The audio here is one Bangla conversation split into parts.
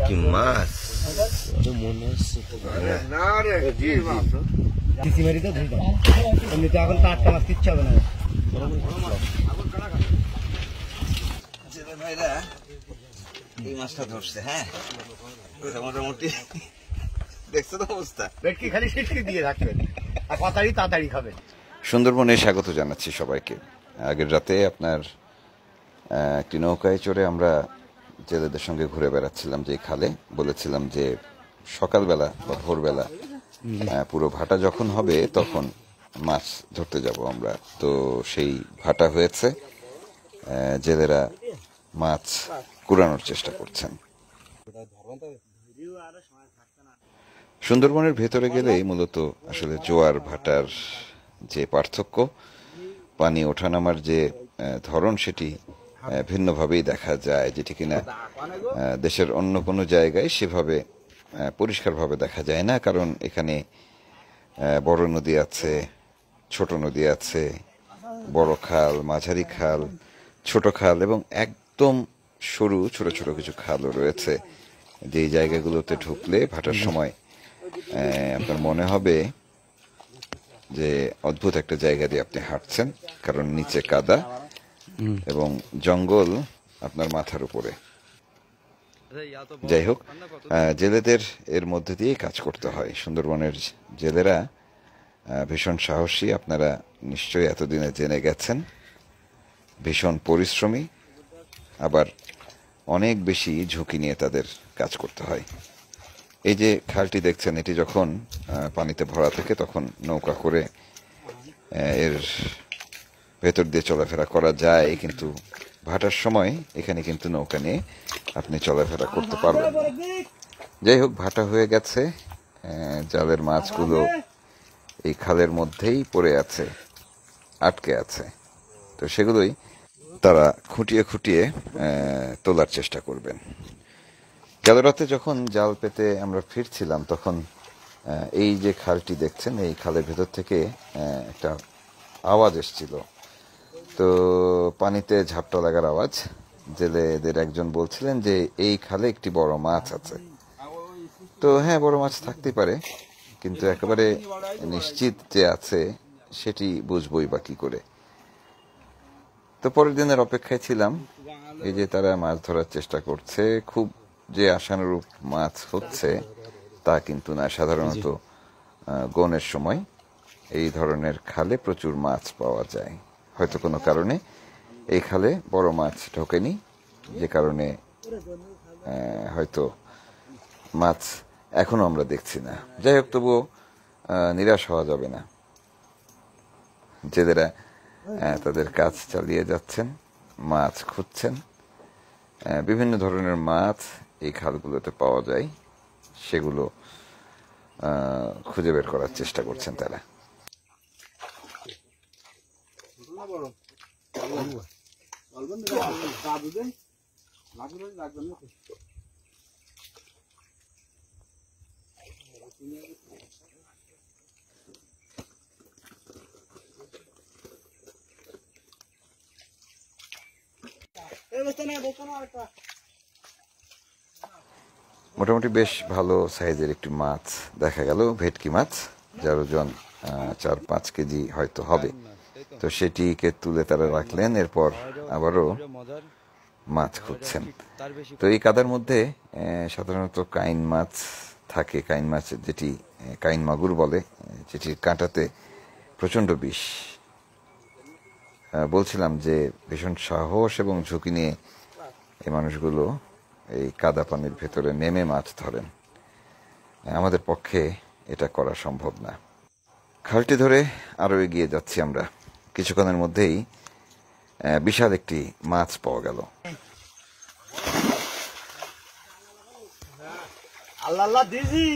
কি মাছ এখন টাটকা মাছ কিচ্ছু হবে না। ভাইরা এই মাছটা ধরছে, হ্যাঁ মোটামুটি দেখছো তো অবস্থা। ভেটকি খালি সিটকি দিয়ে রাখবেন আর তাড়াতাড়ি খাবেন। সুন্দরবনে স্বাগত জানাচ্ছি সবাইকে। আগের রাতে আপনার একটি নৌকায় চড়ে আমরা জেলেদের সঙ্গে ঘুরে বেড়াচ্ছিলাম যে খালে। বলেছিলাম যে সকালবেলা বা ভোরবেলা পুরো ভাটা যখন হবে তখন মাছ ধরতে যাব আমরা। তো সেই ভাটা হয়েছে, জেলেরা মাছ কুড়ানোর চেষ্টা করছেন। সুন্দরবনের ভেতরে গেলেই মূলত আসলে জোয়ার ভাটার যে পার্থক্য, পানি ওঠানামার যে ধরন, সেটি ভিন্নভাবেই দেখা যায়, যেটি কিনা দেশের অন্য কোনো জায়গায় সেভাবে পরিষ্কারভাবে দেখা যায় না। কারণ এখানে বড় নদী আছে, ছোট নদী আছে, বড় খাল, মাঝারি খাল, ছোট খাল এবং একদম সরু ছোট ছোট কিছু খালও রয়েছে। যে জায়গাগুলোতে ঢুকলে ভাটার সময় আপনার মনে হবে যে অদ্ভুত একটা জায়গা দিয়ে আপনি হাঁটছেন, কারণ নিচে কাদা এবং জঙ্গল আপনার মাথার উপরে। যাই হোক, জেলেদের এর মধ্যে দিয়ে কাজ করতে হয়। সুন্দরবনের জেলেরা ভীষণ সাহসী, আপনারা নিশ্চয়ই এতদিনে জেনে গেছেন। ভীষণ পরিশ্রমী, আবার অনেক বেশি ঝুঁকি নিয়ে তাদের কাজ করতে হয়। এই যে খালটি দেখছেন, এটি যখন পানিতে ভরা থাকে তখন নৌকা করে এর ভেতর দিয়ে চলাফেরা করা যায়, কিন্তু ভাটার সময় এখানে কিন্তু নৌকা নিয়ে আপনি চলাফেরা করতে পারবেন না। যাই হোক, ভাটা হয়ে গেছে, জালের মাছগুলো এই খালের মধ্যেই পড়ে আছে, আটকে আছে। তো সেগুলোই তারা খুঁটিয়ে খুঁটিয়ে তোলার চেষ্টা করবেন। গেল রাতে যখন জাল পেতে আমরা ফিরছিলাম তখন এই যে খালটি দেখছেন, এই খালের ভেতর থেকে একটা আওয়াজ এসছিল। তো পানিতে ঝাপটা লাগার আওয়াজ। জেলেদের একজন বলছিলেন যে এই খালে একটি বড় মাছ আছে। তো হ্যাঁ, বড় মাছ থাকতেই পারে, কিন্তু একেবারে নিশ্চিত যে আছে সেটি বুঝবই বা কি করে। তো পরের দিনের অপেক্ষায় ছিলাম। এই যে তারা মাছ ধরার চেষ্টা করছে, খুব যে আশানুরূপ মাছ হচ্ছে তা কিন্তু না। সাধারণত গনের সময় এই ধরনের খালে প্রচুর মাছ পাওয়া যায়। হয়তো কোনো কারণে এই খালে বড় মাছ ঢোকেনি, যে কারণে হয়তো মাছ এখনো আমরা দেখছি না। যাই হোক, তবুও নিরাশ হওয়া যাবে না। জেলেরা তাদের কাজ চালিয়ে যাচ্ছেন, মাছ খুঁজছেন। বিভিন্ন ধরনের মাছ এই খালগুলোতে পাওয়া যায়, সেগুলো খুঁজে বের করার চেষ্টা করছেন তারা। মোটামুটি বেশ ভালো সাইজের একটি মাছ দেখা গেল, ভেটকি মাছ, যার ওজন 4-5 কেজি হয়তো হবে। তো সেটিকে তুলে তারা রাখলেন, এরপর আবারও মাছ খুঁজছেন। তো এই কাদার মধ্যে সাধারণত কাইন মাছ থাকে, কাইন মাছ যেটি কাইন মাগুর বলে, যেটির কাঁটাতে প্রচণ্ড বিষ। বলছিলাম যে ভীষণ সাহস এবং ঝুঁকি নিয়ে এই মানুষগুলো এই কাদা পানির ভেতরে নেমে মাছ ধরেন। আমাদের পক্ষে এটা করা সম্ভব না। খালটি ধরে আরও এগিয়ে যাচ্ছি আমরা। কিছুক্ষণের মধ্যেই বিশাল একটি মাছ পাওয়া গেল। আল্লাহ দিদি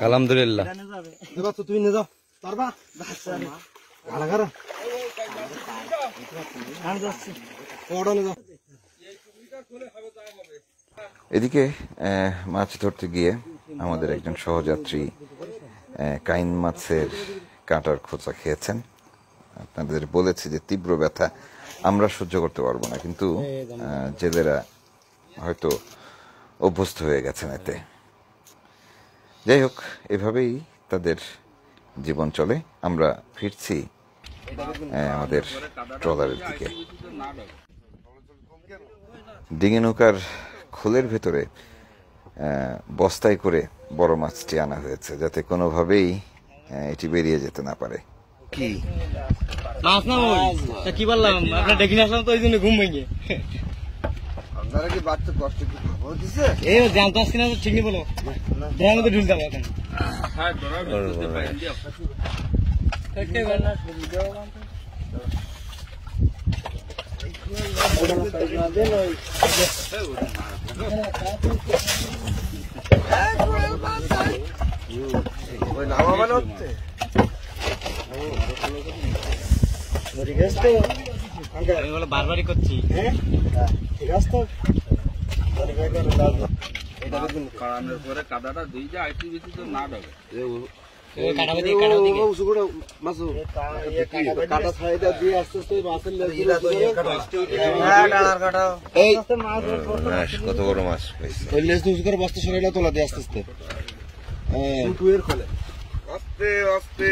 আলহামদুলিল্লাহ। তুমি নিয়ে যাও পারবা। এদিকে মাছ ধরতে গিয়ে আমাদের একজন সহযাত্রী কাইন মাছের কাঁটার খোঁচা খেয়েছেন। আপনাদের বলেছি যে তীব্র ব্যথা আমরা সহ্য করতে পারবো না, কিন্তু জেলেরা হয়তো অভ্যস্ত হয়ে গেছেন এতে। যাই হোক, এভাবেই তাদের জীবন চলে। আমরা ফিরছি আমাদের ট্রলারের দিকে। ডিঙি নৌকার খোলের ভেতরে বস্তায় করে বড় মাছটি আনা হয়েছে, যাতে কোনোভাবেই এটি বেরিয়ে যেতে না পারে। কি মাছ না কি বললাম, আপনার ডেকে নিয়ে আসলাম তো ওই জন্য ঘুম ভেঙে। আপনারা কি বাচ্চা কষ্ট কি খবর দিছে? এই জানতে আসছি না, ঠিক নেই বলো, দেখার মধ্যে ঢুল যাবো এখন। ওই নামা মানে হচ্ছে আমি বলে বারবারই করছি। ঠিক আছে তো কারণের পরে কাদাটা দুই যে আইটি বেশি তো না ডবে কাটা ছাইটা দিয়ে আস্তে আস্তে মাছের কত বড় মাছ পাইছে। ওই লেজ উঁচু করে বস্তা সরাইলে তোলা দিয়ে আস্তে আস্তে টুয়ের খোলে আস্তে আস্তে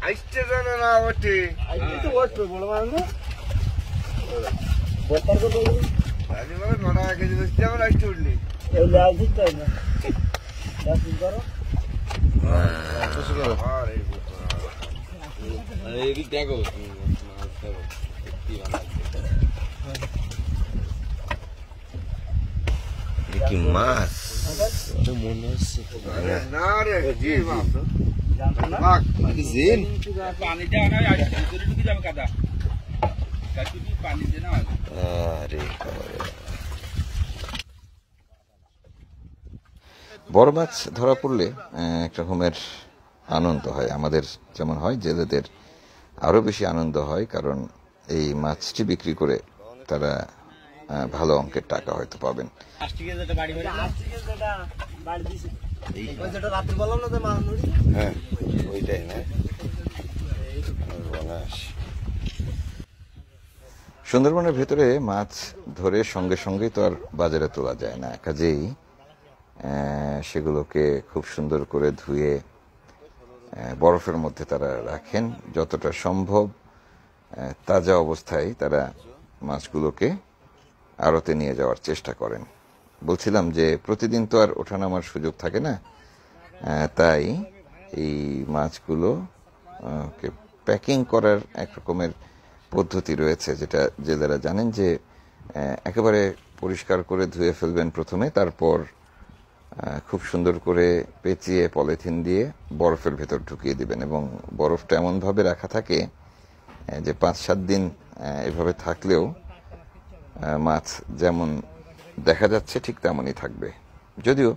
আইসতে জানে না ওঠে। তো বসবে বড় মাছ না বস্তার কত আমি বলে 9 কেজি বেশি আমার আইসতে উঠলি। এই লাল দিতে না লাল করো এদিক দেখো কি মাছ না রে জি মাছ পানিটা আনা ভিতরে ঢুকে যাবে কাদা পানি দিয়ে না। আরে বড় মাছ ধরা পড়লে এক রকমের আনন্দ হয়। আমাদের যেমন হয়, জেলেদের আরো বেশি আনন্দ হয়, কারণ এই মাছটি বিক্রি করে তারা ভালো অঙ্কের টাকা হয়তো পাবেন। হ্যাঁ ওইটাই না। সুন্দরবনের ভেতরে মাছ ধরে সঙ্গে সঙ্গেই তো আর বাজারে তোলা যায় না, কাজেই সেগুলোকে খুব সুন্দর করে ধুয়ে বরফের মধ্যে তারা রাখেন। যতটা সম্ভব তাজা অবস্থায় তারা মাছগুলোকে আড়তে নিয়ে যাওয়ার চেষ্টা করেন। বলছিলাম যে প্রতিদিন তো আর ওঠানামার সুযোগ থাকে না, তাই এই মাছগুলো প্যাকিং করার এক রকমের পদ্ধতি রয়েছে, যেটা জেলেরা জানেন যে একেবারে পরিষ্কার করে ধুয়ে ফেলবেন প্রথমে, তারপর খুব সুন্দর করে পেঁচিয়ে পলিথিন দিয়ে বরফের ভেতর ঢুকিয়ে দিবেন। এবং বরফটা এমনভাবে রাখা থাকে যে 5-7 দিন এভাবে থাকলেও মাছ যেমন দেখা যাচ্ছে ঠিক তেমনই থাকবে। যদিও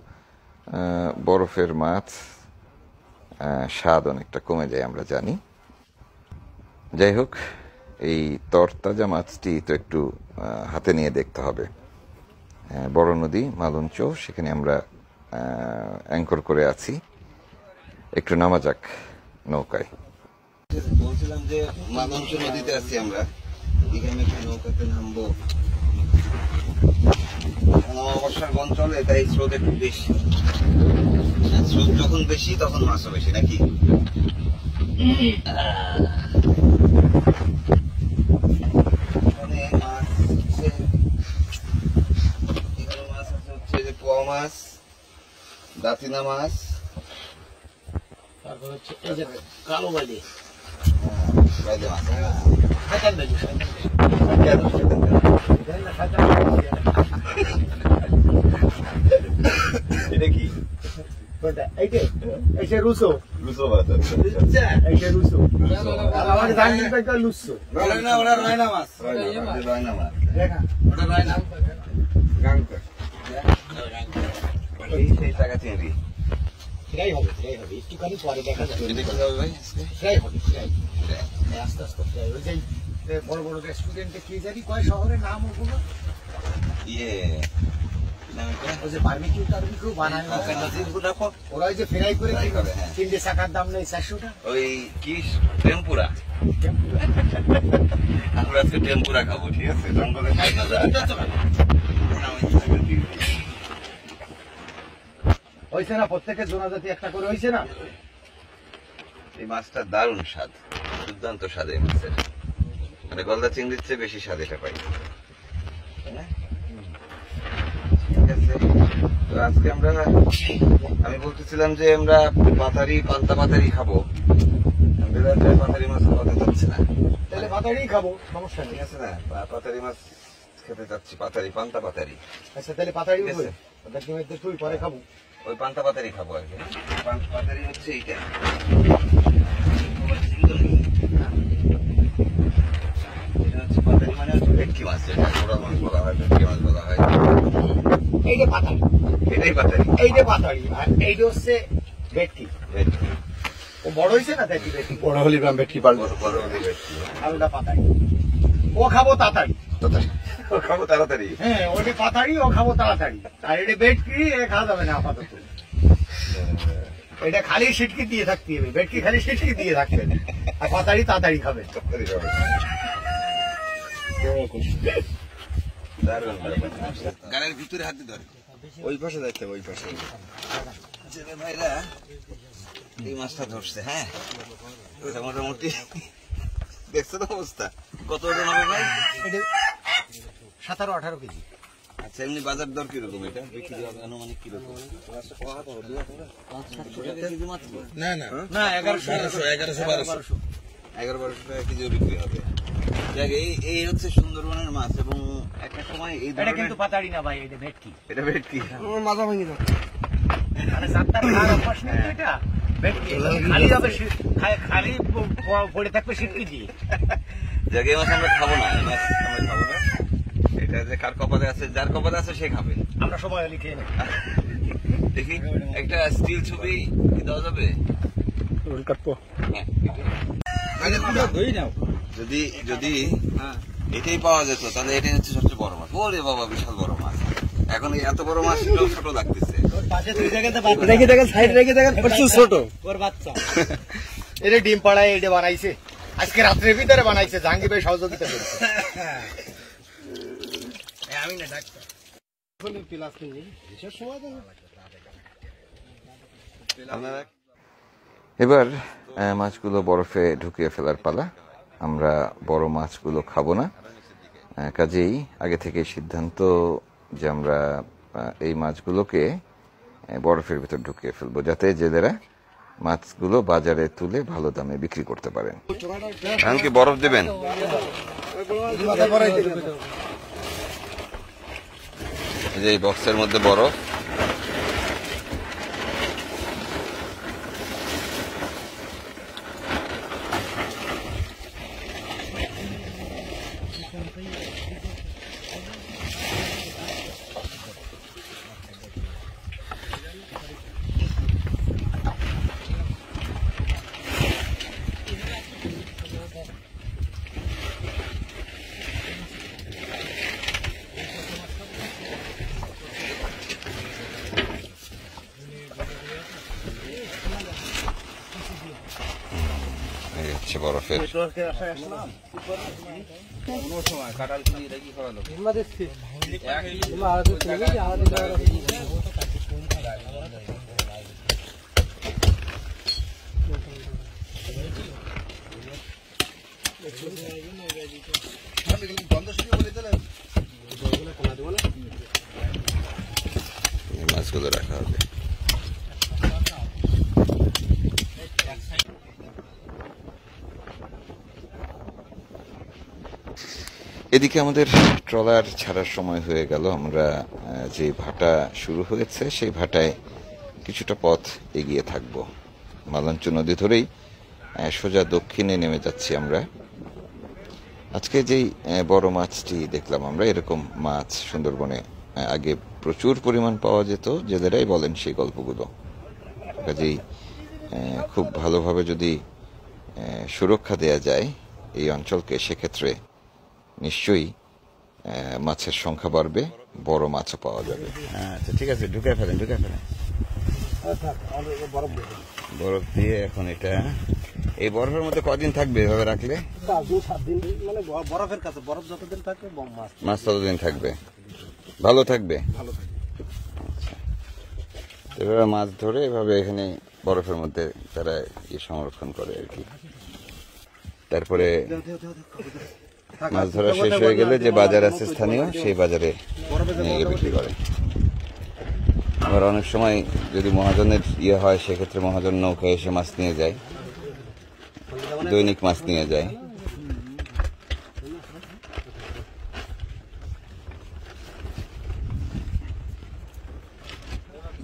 বরফের মাছ স্বাদ অনেকটা কমে যায় আমরা জানি। যাই হোক, এই তরতাজা মাছটি তো একটু হাতে নিয়ে দেখতে হবে। বড় নদী মালঞ্চ, সেখানে আমরা অ্যাঙ্কর করে আছি। একটু নামা যাক নৌকায়। বলছিলাম যে মালঞ্চ নদীতে আছি আমরা, এখানে একটু নৌকাতে নামবো। অমাবস্যার বন চলে, তাই স্রোত একটু বেশি। স্রোত যখন বেশি তখন মাছও বেশি, নাকি? এখানে মাছ আছে হচ্ছে যে পোয়া মাছ, দাঁতিনা মাছ, তারপর হচ্ছে এই যে কালো বালি, বাইলে মাছ। এটা কি? রুসো লুচো মাছ। রুসো আমার ধান লুসো না, ওটা রয়না মাছ। রয়না মাছ, ওটা রয়না সেই টাকা চিংড়ি। ফ্রাই হবে একটুখানি পরে দেখা যাবে। এটা কি হবে ভাই? ফ্রাই হবে আস্তে আস্তে ওই যে বড় বড় রেস্টুরেন্টে কি জানি কয় শহরের নাম ওগুলো ইয়ে ওই যে বারবিকিউ টারবিকিউ বানায় ওরা ওই যে ফ্রাই করে Fry করে, হ্যাঁ। 3টে টাকার দাম নেই 400 টাকা ওই কি টেম্পুরা আমরা আজকে টেম্পুরা খাবো, ঠিক আছে? জঙ্গলে খাই না হয়েছে না প্রত্যেকের জোনাজাতি একটা করে হয়েছে না এই মাছটা দারুণ স্বাদ, দুর্দান্ত স্বাদ এই মাছের, মানে গলদা চিংড়ির চেয়ে বেশি স্বাদ এটা পাই। ঠিক আছে, তো আজকে আমি বলতেছিলাম যে আমরা পান্তা পাতারি খাবো, পাতারি মাছ খাওয়াতে চাচ্ছি না, তাহলে পাতাড়ি খাবো, সমস্যা নেই। ঠিক আছে না? পাতারি মাছ খেতে চাচ্ছি, পান্তা পাতারি। আচ্ছা তাহলে পাতাড়ি ঠিক আছে। তুই পরে খাবো। ওই পান্তা পাতারি খাবো আর কি। পাতারি হচ্ছে এইটা, এটা হচ্ছে পাতারি, মানে হচ্ছে ভেটকি মাছ, যেটা ওরা মাছ বলা হয়, ভেটকি মাছ বলা হয়। এইটা পাতাড়ি, এটাই পাতারি, এইটা পাতাড়ি, আর এইটা হচ্ছে ভেটকি। ভেটকি ও বড় হয়েছে না দেখি ভেটকি, বড় হলি ভেটকি পালবো। বড় বড় হলে ভেটকি, আর ওটা পাতাড়ি, ও খাবো তাড়াতাড়ি। ও খাবো তাড়াতাড়ি। হ্যাঁ ওটা পাতাড়ি, ও খাবো তাড়াতাড়ি। আর এটা ভেটকি, এ খাওয়া যাবে না আপাতত। এটা খালি সিটকি দিয়ে থাকতে হবে, ভেটকি খালি সিটকি দিয়ে থাকতে হবে, আর পাতাড়ি তাড়াতাড়ি খাবে। তাড়াতাড়ি খাবে। দারুণ ব্যাপার। গানের ভিতরে হাত দিয়ে ধরে, ওই পাশে যাইতে হবে, ওই পাশে। ছেলে ভাইরা এই মাছটা ধরছে। হ্যাঁ, ওটা মোটামুটি দেখছো তো অবস্থা, কত ওজন হবে ভাই? এটা 17-18 কেজি। আচ্ছা, এমনি বাজার দর কিরকম এটা বিক্রি হবে, আনুমানিক কিরকম? কেজি মাত্র? না না না 1100 1100-1200 1100-1200 টাকা কেজিও বিক্রি হবে। দেখ, এই হচ্ছে সুন্দরবনের মাছ, এবং একটা সময় এই এটা কিন্তু পাতাড়ি না ভাই, এটা ভেটকি। এটা ভেটকি। মাথা ভেঙে যাবে। মানে যাত্রার খাওয়ার অভ্যাস নেই তো এটা, ভেটকি খালি হবে, খালি পড়ে থাকবে সিটকি দিয়ে। যাক, এই মাছ আমরা খাবো না, এই মাছ আমরা খাবো না। এটা যে কার কপালে আছে, যার কপালে আছে সে খাবে। আমরা সময় হলে খেয়ে নেব। দেখি একটা স্টিল ছবি কি দেওয়া যাবে? হ্যাঁ, যদি যদি এটাই পাওয়া যেত তাহলে এটাই হচ্ছে সবচেয়ে বড় মাছ। ওরে বাবা, বিশাল বড় মাছ। এখন এই এত বড় মাছ ছোট লাগতেছে। ছোট ওর বাচ্চা এটা ডিম পাড়ায় এটা বানাইছে, আজকে রাত্রের ভিতরে বানাইছে, জাহাঙ্গীর ভাই সহযোগিতা করছে। আমি না ডাক্তার এবার মাছগুলো বরফে ঢুকিয়ে ফেলার পালা। আমরা বড় মাছগুলো খাবো না, কাজেই আগে থেকে সিদ্ধান্ত যে আমরা এই মাছগুলোকে বরফের ভিতর ঢুকিয়ে ফেলবো, যাতে জেলেরা মাছগুলো বাজারে তুলে ভালো দামে বিক্রি করতে পারেন। এমনকি বরফ দেবেন? এই যে এই বক্সের মধ্যে বরফ। এই হচ্ছে বরফের এই মাছগুলো রাখা হবে। এদিকে আমাদের ট্রলার ছাড়ার সময় হয়ে গেল। আমরা যে ভাটা শুরু হয়েছে সেই ভাটায় কিছুটা পথ এগিয়ে থাকব। মালঞ্চ নদী ধরেই সোজা দক্ষিণে নেমে যাচ্ছি আমরা। আজকে যেই বড় মাছটি দেখলাম আমরা, এরকম মাছ সুন্দরবনে আগে প্রচুর পরিমাণ পাওয়া যেত, জেলেরাই বলেন সেই গল্পগুলো। কাজেই খুব ভালোভাবে যদি সুরক্ষা দেয়া যায় এই অঞ্চলকে, সেক্ষেত্রে নিশ্চয়ই মাছের সংখ্যা বাড়বে, বড় মাছও পাওয়া যাবে। আচ্ছা ঠিক আছে, ঢুকে ফেলেন। বরফ দিয়ে এখন এটা, এই বরফের মধ্যে কদিন থাকবে এভাবে রাখলে? 2-7 দিন, মানে বরফের কাছে, বরফ যতদিন থাকবে মাছ ততদিন থাকবে, ভালো থাকবে। আচ্ছা, এভাবে মাছ ধরে এভাবে এখানে বরফের মধ্যে তারা সংরক্ষণ করে আর কি। তারপরে মাছ ধরা শেষ হয়ে গেলে যে বাজার আছে স্থানীয়, সেই বাজারে নিয়ে গিয়ে বিক্রি করে। আবার অনেক সময় যদি মহাজনের হয়, সেক্ষেত্রে মহাজন নৌকায় এসে মাছ নিয়ে যায়, দৈনিক মাছ নিয়ে যায়।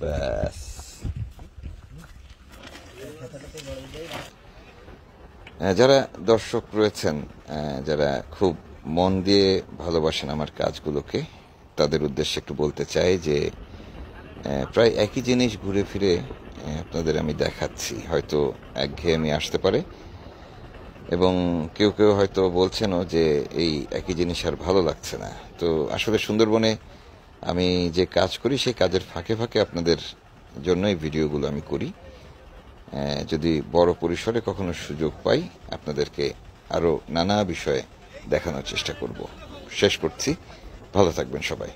ব্যাস, যারা দর্শক রয়েছেন, যারা খুব মন দিয়ে ভালোবাসেন আমার কাজগুলোকে, তাদের উদ্দেশ্যে একটু বলতে চাই যে প্রায় একই জিনিস ঘুরে ফিরে আপনাদের আমি দেখাচ্ছি। হয়তো একঘেয়েমি আসতে পারে, এবং কেউ কেউ হয়তো বলছেনও যে এই একই জিনিস আর ভালো লাগছে না। তো আসলে সুন্দরবনে আমি যে কাজ করি, সেই কাজের ফাঁকে ফাঁকে আপনাদের জন্য এই ভিডিওগুলো আমি করি। যদি বড় পরিসরে কখনো সুযোগ পাই, আপনাদেরকে আরো নানা বিষয়ে দেখানোর চেষ্টা করব। শেষ করছি, ভালো থাকবেন সবাই।